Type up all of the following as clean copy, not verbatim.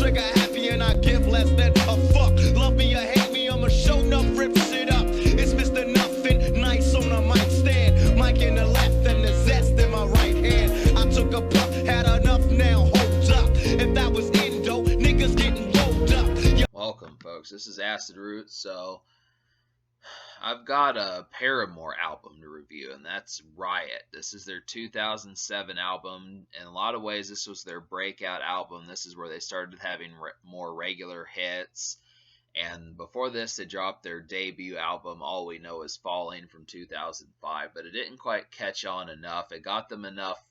trigger happy and I give less than a fuck. Love me or hate me, I'ma show enough, rip shit up. It's Mr. Nothing, nice on a mic stand. Mic in the left and the zest in my right hand. I took a puff, had enough now, hold up. If that was Indo, niggas getting rolled up. Welcome, folks. This is Acid Root. So I've got a Paramore album to review, and that's Riot. This is their 2007 album. In a lot of ways, this was their breakout album. This is where they started having more regular hits. And before this, they dropped their debut album, All We Know Is Falling, from 2005. But it didn't quite catch on enough. It got them enough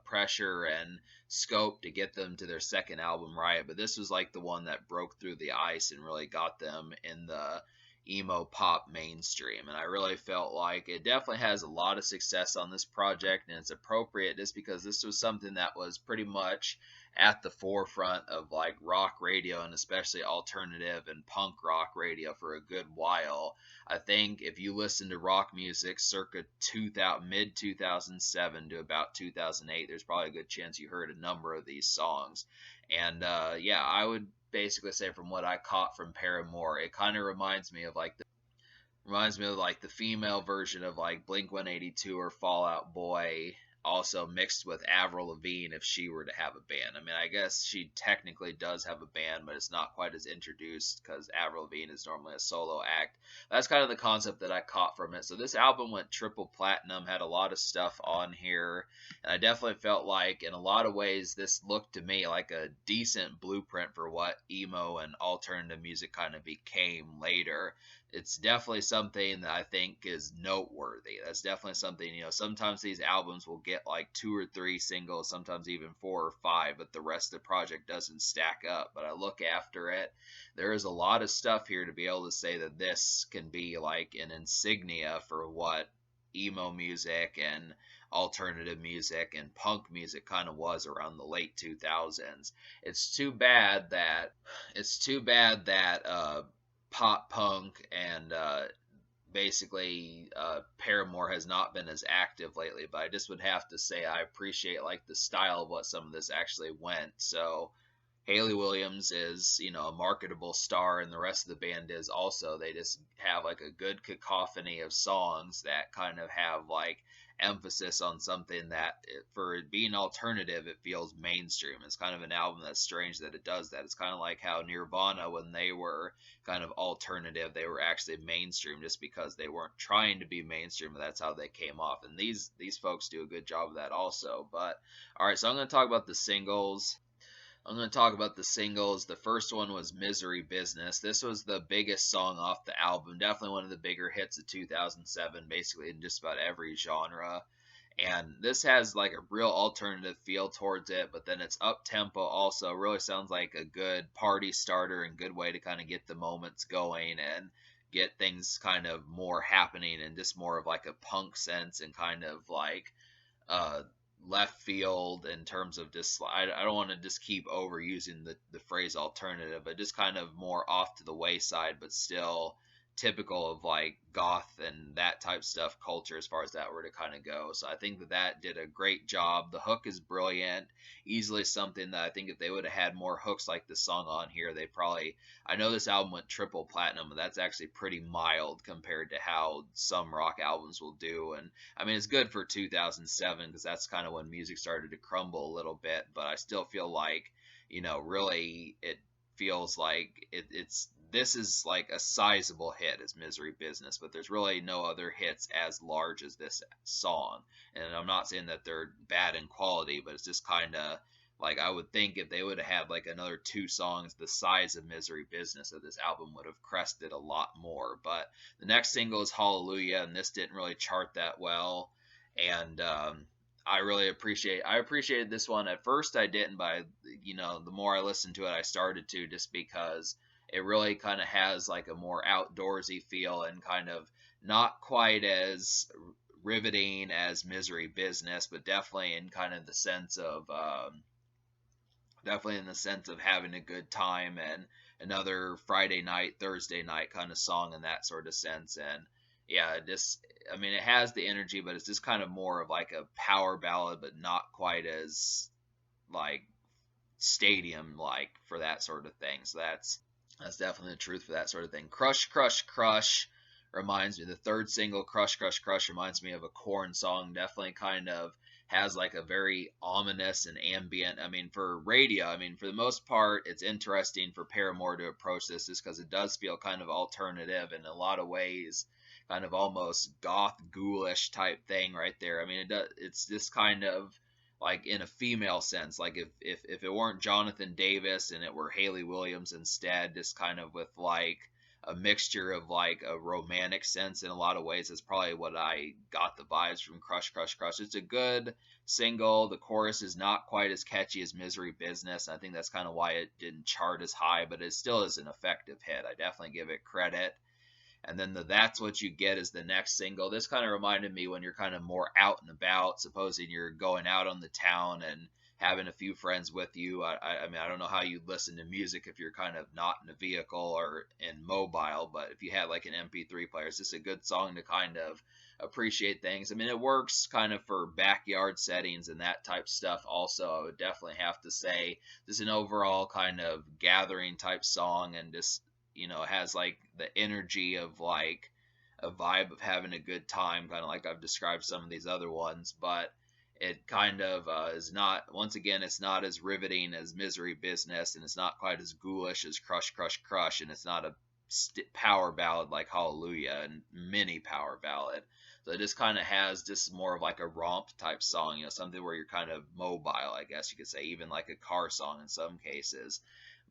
pressure and scope to get them to their second album, Riot. But this was like the one that broke through the ice and really got them in the emo pop mainstream. And I really felt like it definitely has a lot of success on this project, and it's appropriate just because this was something that was pretty much at the forefront of like rock radio, and especially alternative and punk rock radio, for a good while. I think if you listen to rock music circa mid 2007 to about 2008, there's probably a good chance you heard a number of these songs. And yeah, I would basically say, from what I caught from Paramore, it kind of reminds me of like the female version of like Blink-182 or Fall Out Boy, also mixed with Avril Lavigne if she were to have a band. I mean, I guess she technically does have a band, but it's not quite as introduced because Avril Lavigne is normally a solo act. That's kind of the concept that I caught from it. So this album went triple platinum, had a lot of stuff on here, and I definitely felt like in a lot of ways this looked to me like a decent blueprint for what emo and alternative music kind of became later. It's definitely something that I think is noteworthy. That's definitely something, sometimes these albums will get like 2 or 3 singles, sometimes even 4 or 5, but the rest of the project doesn't stack up. But I look after it, there is a lot of stuff here to be able to say that this can be like an insignia for what emo music and alternative music and punk music kind of was around the late 2000s. It's too bad that pop punk and basically Paramore has not been as active lately, but I just would have to say I appreciate like the style of what some of this actually went. So Hayley Williams is, a marketable star, and the rest of the band is also. They just have like a good cacophony of songs that kind of have like emphasis on something that, for being alternative, it feels mainstream. It's kind of an album that's strange that it does that. It's kind of like how Nirvana, when they were kind of alternative, they were actually mainstream just because they weren't trying to be mainstream, but that's how they came off. And these folks do a good job of that also. But all right, so I'm going to talk about the singles. The first one was Misery Business. This was the biggest song off the album. Definitely one of the bigger hits of 2007, basically in just about every genre. And this has like a real alternative feel towards it, but then it's up-tempo also. Really sounds like a good party starter and good way to kind of get the moments going and get things kind of more happening and just more of like a punk sense and kind of like left field in terms of just, I don't want to just keep overusing the phrase alternative, but just kind of more off to the wayside, but still typical of like goth and that type stuff culture as far as that were to kind of go. So I think that did a great job. The hook is brilliant, easily something that I think if they would have had more hooks like this song on here, they probably, I know this album went triple platinum, but that's actually pretty mild compared to how some rock albums will do. And I mean, it's good for 2007 because that's kind of when music started to crumble a little bit, but I still feel like, really it feels like this is like a sizable hit as Misery Business, but there's really no other hits as large as this song. And I'm not saying that they're bad in quality, but it's just kind of like, I would think if they would have had like another 2 songs the size of Misery Business, that this album would have crested a lot more. But the next single is Hallelujah, and this didn't really chart that well. And I appreciated this one. At first I didn't, but the more I listened to it, I started to, just because it really kind of has like a more outdoorsy feel and kind of not quite as riveting as Misery Business, but definitely in kind of the sense of having a good time and another Friday night, Thursday night kind of song in that sort of sense. And yeah, it has the energy, but it's just kind of more of like a power ballad, but not quite as like stadium like for that sort of thing. So that's definitely the truth for that sort of thing. Crush, Crush, Crush reminds me, the third single, Crush, Crush, Crush, reminds me of a Korn song. Definitely kind of has like a very ominous and ambient. I mean, for radio, I mean, for the most part, it's interesting for Paramore to approach this just because it does feel kind of alternative in a lot of ways, kind of almost goth ghoulish type thing right there. I mean, it's this kind of like in a female sense, like if it weren't Jonathan Davis and it were Haley Williams instead, just kind of with like a mixture of like a romantic sense in a lot of ways. That's probably what I got the vibes from Crush, Crush, Crush. It's a good single. The chorus is not quite as catchy as Misery Business. I think that's kind of why it didn't chart as high, but it still is an effective hit. I definitely give it credit. And then the That's What You Get is the next single. This kind of reminded me when you're kind of more out and about, supposing you're going out on the town and having a few friends with you. I mean, I don't know how you listen to music if you're kind of not in a vehicle or in mobile, but if you had like an MP3 player, it's just a good song to kind of appreciate things. I mean, it works kind of for backyard settings and that type stuff also. I would definitely have to say this is an overall kind of gathering type song, and just, you know, has like the energy of like a vibe of having a good time, kind of like I've described some of these other ones, but it kind of is not, once again, it's not as riveting as Misery Business, and it's not quite as ghoulish as Crush, Crush, Crush, and it's not a power ballad like Hallelujah and mini power ballad. So it just kind of has just more of like a romp type song, you know, something where you're kind of mobile, I guess you could say, even like a car song in some cases.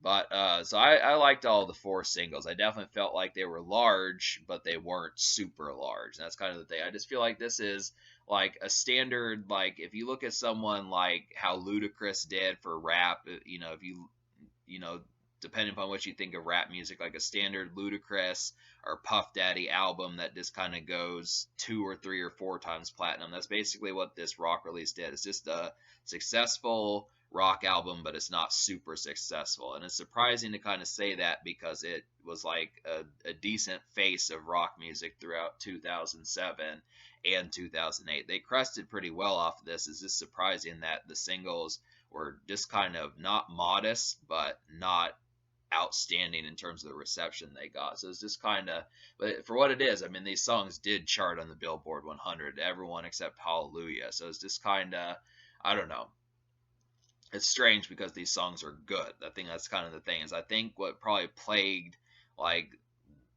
But so I liked all the four singles. I definitely felt like they were large, but they weren't super large. And that's kind of the thing. I just feel like this is like a standard, like if you look at someone like how Ludacris did for rap, you know, if you know, depending upon what you think of rap music, like a standard Ludacris or Puff Daddy album that just kind of goes 2 or 3 or 4 times platinum. That's basically what this rock release did. It's just a successful rock album, but it's not super successful. And it's surprising to kind of say that because it was like a decent face of rock music throughout 2007 and 2008. They crested pretty well off of this. It's just surprising that the singles were just kind of not modest, but not outstanding in terms of the reception they got. So it's just kind of, but for what it is, I mean, these songs did chart on the Billboard 100, everyone except Hallelujah. So it's just kind of, I don't know. It's strange because these songs are good. I think that's kind of the thing. Is I think what probably plagued like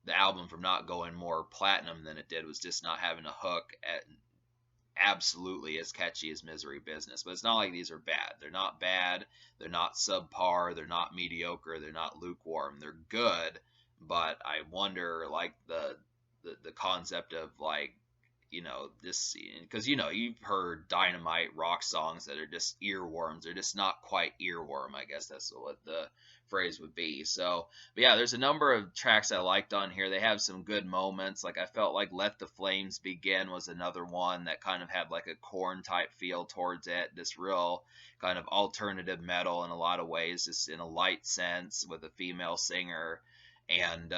the album from not going more platinum than it did was just not having a hook at absolutely as catchy as Misery Business. But it's not like these are bad. They're not bad. They're not subpar. They're not mediocre. They're not lukewarm. They're good. But I wonder, like the concept of like, you know, this, because you know, you've heard dynamite rock songs that are just earworms. They're just not quite earworm. I guess that's what the phrase would be. So, but yeah, there's a number of tracks I liked on here. They have some good moments. Like I felt like Let the Flames Begin was another one that kind of had like a Korn type feel towards it. This real kind of alternative metal in a lot of ways, just in a light sense with a female singer. And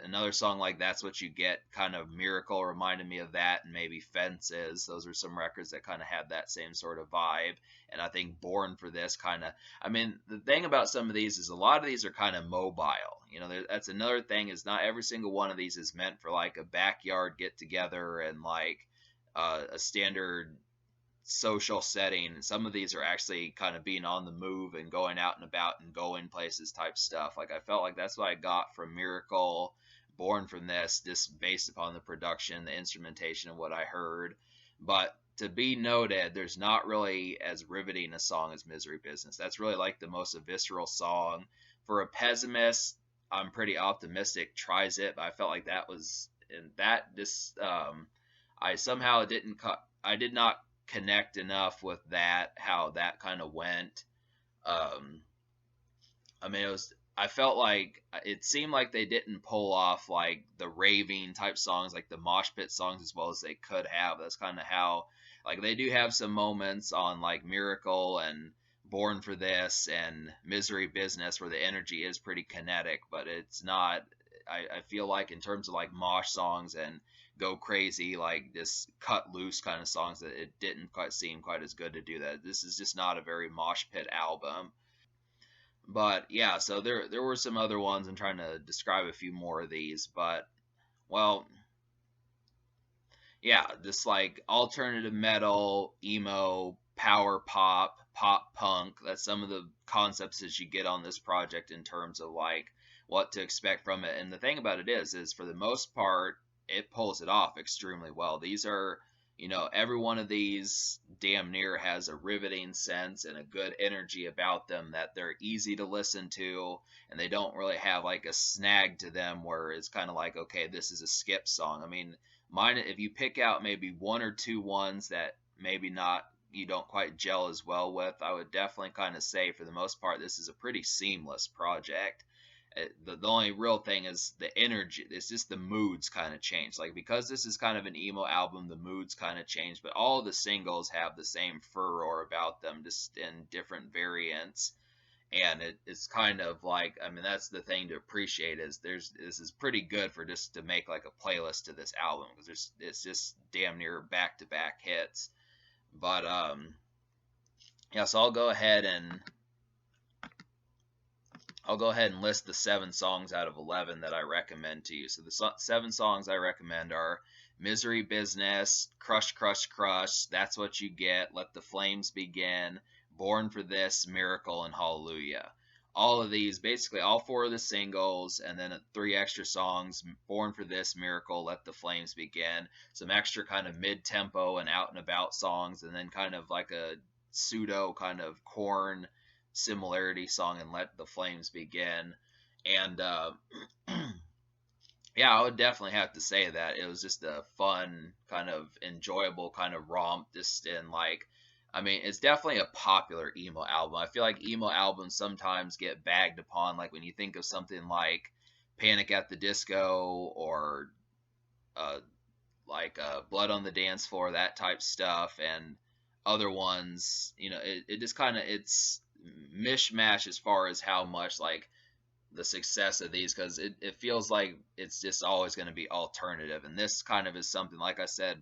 another song like That's What You Get, kind of Miracle reminded me of that, and maybe Fences. Those are some records that kind of had that same sort of vibe. And I think Born for This kind of, I mean, the thing about some of these is a lot of these are kind of mobile. You know, that's another thing, is not every single one of these is meant for like a backyard get together and like a standard social setting. Some of these are actually kind of being on the move and going out and about and going places type stuff. Like I felt like that's what I got from Miracle, Born from This, just based upon the production, the instrumentation, and what I heard. But to be noted, there's not really as riveting a song as Misery Business. That's really like the most visceral song. For a pessimist, I'm pretty optimistic, tries it, but I felt like that was, and that just I somehow didn't I did not connect enough with that, how that kind of went. I mean, I felt like it seemed like they didn't pull off like the raving type songs, like the mosh pit songs, as well as they could have. That's kind of how, like, they do have some moments on like Miracle and Born for This and Misery Business where the energy is pretty kinetic, but it's not, I feel like in terms of like mosh songs and go crazy, like this cut loose kind of songs, that it didn't quite seem quite as good to do that. This is just not a very mosh pit album. But yeah, so there were some other ones. I'm trying to describe a few more of these, but well, yeah, this like alternative metal, emo, power pop, pop punk. That's some of the concepts that you get on this project in terms of like what to expect from it. And the thing about it is for the most part, it pulls it off extremely well. These are, every one of these damn near has a riveting sense and a good energy about them, that they're easy to listen to, and they don't really have like a snag to them where it's kind of like, okay, this is a skip song. I mean, mine, if you pick out maybe one or two ones that maybe not, you don't quite gel as well with, I would definitely kind of say for the most part this is a pretty seamless project. The only real thing is the energy. It's just the moods kind of change. Like, because this is kind of an emo album, the moods kind of change, but all the singles have the same furor about them, just in different variants. And it's kind of like, I mean, that's the thing to appreciate, is this is pretty good for just to make like a playlist to this album, because it's just damn near back to back hits. But yeah, so I'll go ahead and list the 7 songs out of 11 that I recommend to you. So the 7 songs I recommend are Misery Business, Crush, Crush, Crush, That's What You Get, Let the Flames Begin, Born for This, Miracle, and Hallelujah. All of these, basically all 4 of the singles, and then 3 extra songs, Born for This, Miracle, Let the Flames Begin, some extra kind of mid-tempo and out and about songs, and then kind of like a pseudo kind of Korn similarity song and Let the Flames Begin. And yeah, I would definitely have to say that it was just a fun, kind of enjoyable kind of romp, just in like, I mean, it's definitely a popular emo album. I feel like emo albums sometimes get bagged upon, like when you think of something like Panic at the Disco, or uh, like Blood on the Dance Floor, that type stuff, and other ones. It just kind of, it's mishmash as far as how much like the success of these, because it feels like it's just always going to be alternative, and this kind of is something, like I said,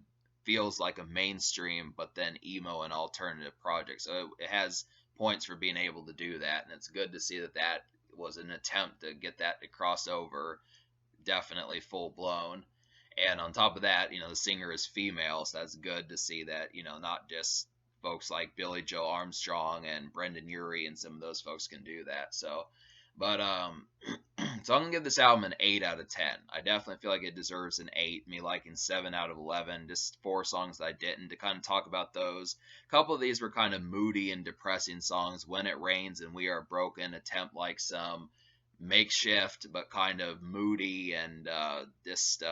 feels like a mainstream but then emo and alternative project. So it has points for being able to do that, and it's good to see that that was an attempt to get that to cross over definitely full blown. And on top of that, the singer is female, so that's good to see that, not just folks like Billy Joe Armstrong and Brendan Urie and some of those folks can do that. So, but so I'm gonna give this album an 8 out of 10. I definitely feel like it deserves an 8. Me liking 7 out of 11. Just 4 songs that I didn't. To kind of talk about those, a couple of these were kind of moody and depressing songs. When It Rains and We Are Broken attempt like some makeshift but kind of moody and just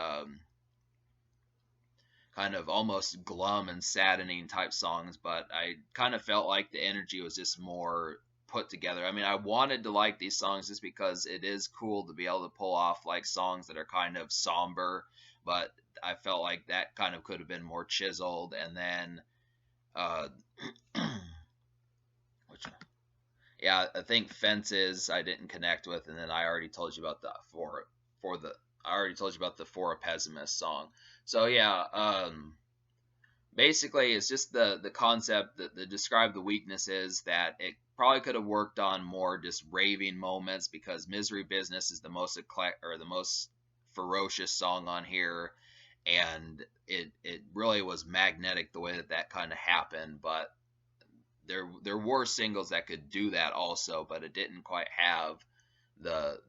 kind of almost glum and saddening type songs, but I kind of felt like the energy was just more put together. I mean, I wanted to like these songs just because it is cool to be able to pull off like songs that are kind of somber, but I felt like that kind of could have been more chiseled. And then uh which yeah, I think Fences I didn't connect with, and then I already told you about the for the I already told you about the For a Pessimist song. So yeah, basically it's just the concept that describe the weaknesses, that it probably could have worked on more just raving moments, because Misery Business is the most or the most ferocious song on here, and it really was magnetic the way that kind of happened. But there were singles that could do that also, but it didn't quite have the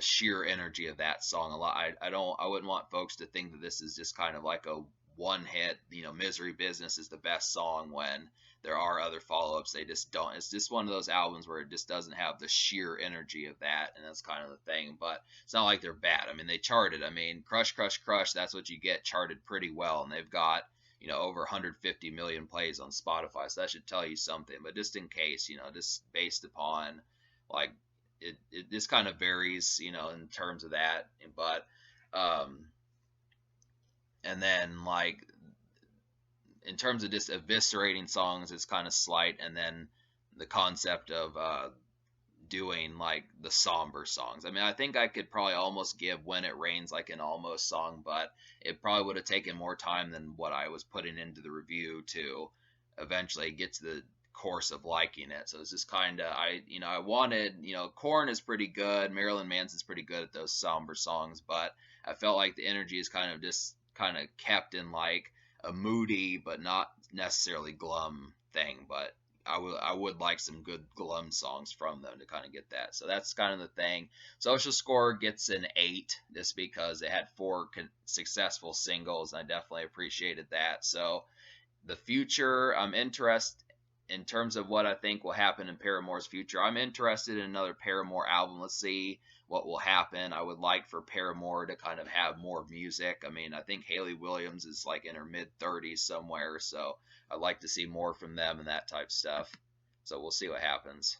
sheer energy of that song a lot. I wouldn't want folks to think that this is just kind of like a one hit, Misery Business is the best song, when there are other follow-ups. They just don't. It's just one of those albums where it just doesn't have the sheer energy of that, and that's kind of the thing. But it's not like they're bad. I mean, they charted. I mean, Crush, Crush, Crush, That's What You Get charted pretty well, and they've got over 150 million plays on Spotify, so that should tell you something. But just in case, just based upon like it just kind of varies, in terms of that. But and then like in terms of just eviscerating songs, it's kind of slight. And then the concept of doing like the somber songs. I mean, I think I could probably almost give When It Rains like an almost song, but it probably would have taken more time than what I was putting into the review to eventually get to the course of liking it. So it's just kind of, I wanted, Korn is pretty good, Marilyn Manson's pretty good at those somber songs, but I felt like the energy is kind of just kind of kept in like a moody but not necessarily glum thing. But I would like some good glum songs from them to kind of get that. So that's kind of the thing. Social Score gets an 8 just because it had 4 successful singles, and I definitely appreciated that. So the future, I'm interested in terms of what I think will happen in Paramore's future. I'm interested in another Paramore album. Let's see what will happen. I would like for Paramore to kind of have more music. I mean, I think Hayley Williams is like in her mid 30s somewhere, so I'd like to see more from them and that type stuff. So we'll see what happens.